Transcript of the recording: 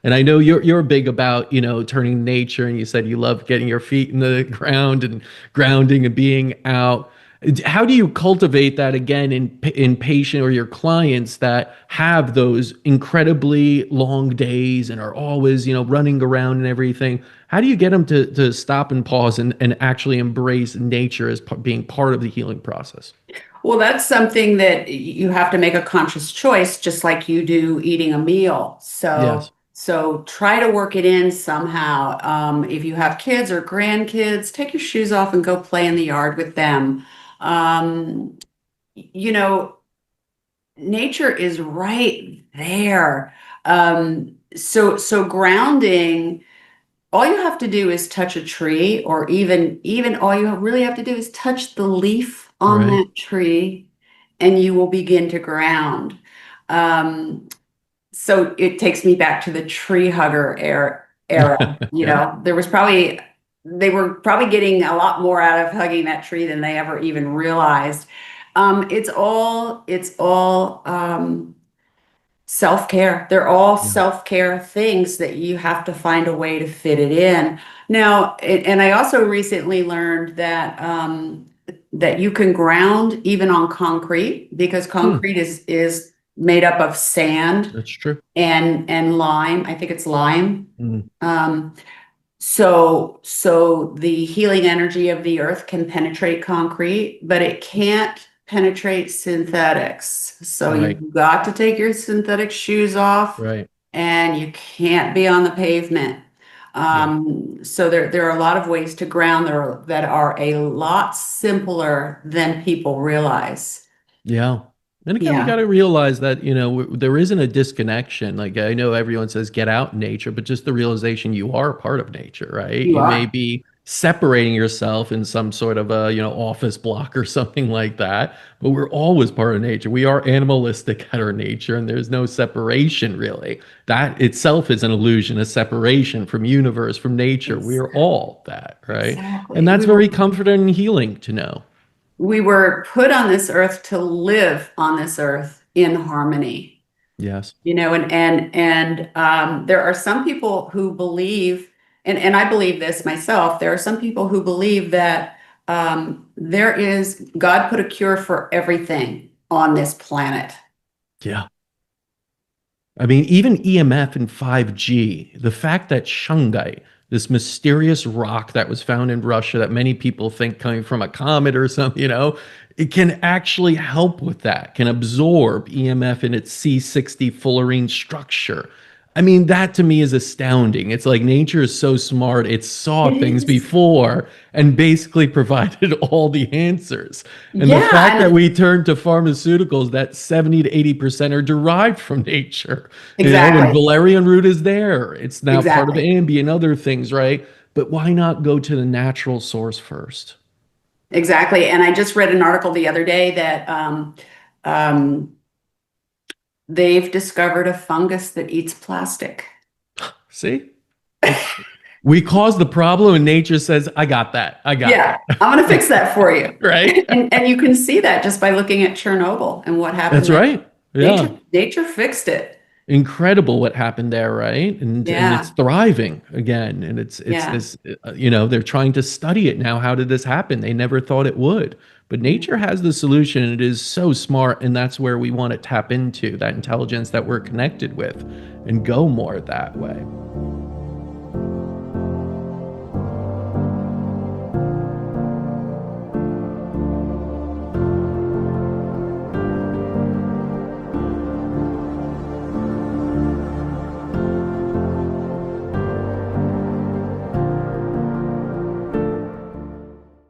And I know you're big about, turning nature, and you said you love getting your feet in the ground and grounding and being out. How do you cultivate that again in patient or your clients that have those incredibly long days and are always, running around and everything? How do you get them to stop and pause and actually embrace nature as being part of the healing process? Well, that's something that you have to make a conscious choice, just like you do eating a meal. Yes. So try to work it in somehow. If you have kids or grandkids, take your shoes off and go play in the yard with them. Um, you know, Nature is right there. So grounding, all you have to do is touch a tree, or even all you really have to do is touch the leaf on Right. that tree, and you will begin to ground. Um, so it takes me back to the tree hugger era. Yeah. They were probably getting a lot more out of hugging that tree than they ever even realized. It's all self-care. They're all Yeah. self-care things that you have to find a way to fit it in. Now, and I also recently learned that you can ground even on concrete, because Hmm. concrete is made up of sand That's true. and lime. I think it's lime. Mm. Um, so the healing energy of the earth can penetrate concrete, but it can't penetrate synthetics. So Right. you've got to take your synthetic shoes off, Right. and you can't be on the pavement. Yeah. So there are a lot of ways to ground there that are a lot simpler than people realize. Yeah. And again, we got Yeah, to realize that, there isn't a disconnection. Like, I know everyone says get out in nature, but just the realization you are a part of nature, right? you You may are. be separating yourself in some sort of a, office block or something like that, but we're always part of nature. We are animalistic at our nature, and there's no separation really. That itself is an illusion, a separation from universe, from nature. We are Exactly. all that, right? And Exactly. that's very comforting and healing to know. We were put on this earth to live on this earth in harmony, Yes. and there are some people who believe, and I believe this myself, there are some people who believe that God put a cure for everything on this planet. Yeah. I mean, even EMF and 5G, the fact that shungite, this mysterious rock that was found in Russia that many people think coming from a comet or something, it can actually help with that, can absorb EMF in its C60 fullerene structure. I mean, that to me is astounding. It's like nature is so smart. It saw It things is. before and basically provided all the answers. And the Yeah, fact that and we turn to pharmaceuticals that 70 to 80% are derived from nature, and exactly. valerian root is there. It's now part of Exactly. Ambi and other things, right? But why not go to the natural source first? Exactly. And I just read an article the other day that um, they've discovered a fungus that eats plastic. See? It's we cause the problem and nature says, I got that. I got Yeah, that. I'm going to fix that for you. Right? And you can see that just by looking at Chernobyl and what happened That's there. right. Yeah. Nature fixed it. Incredible what happened there, right? And it's Yeah, thriving again, and it's yeah, this, they're trying to study it now. How did this happen? They never thought it would, but yeah. nature has the solution. And it is so smart, and that's where we want to tap into that intelligence that we're connected with, and go more that way.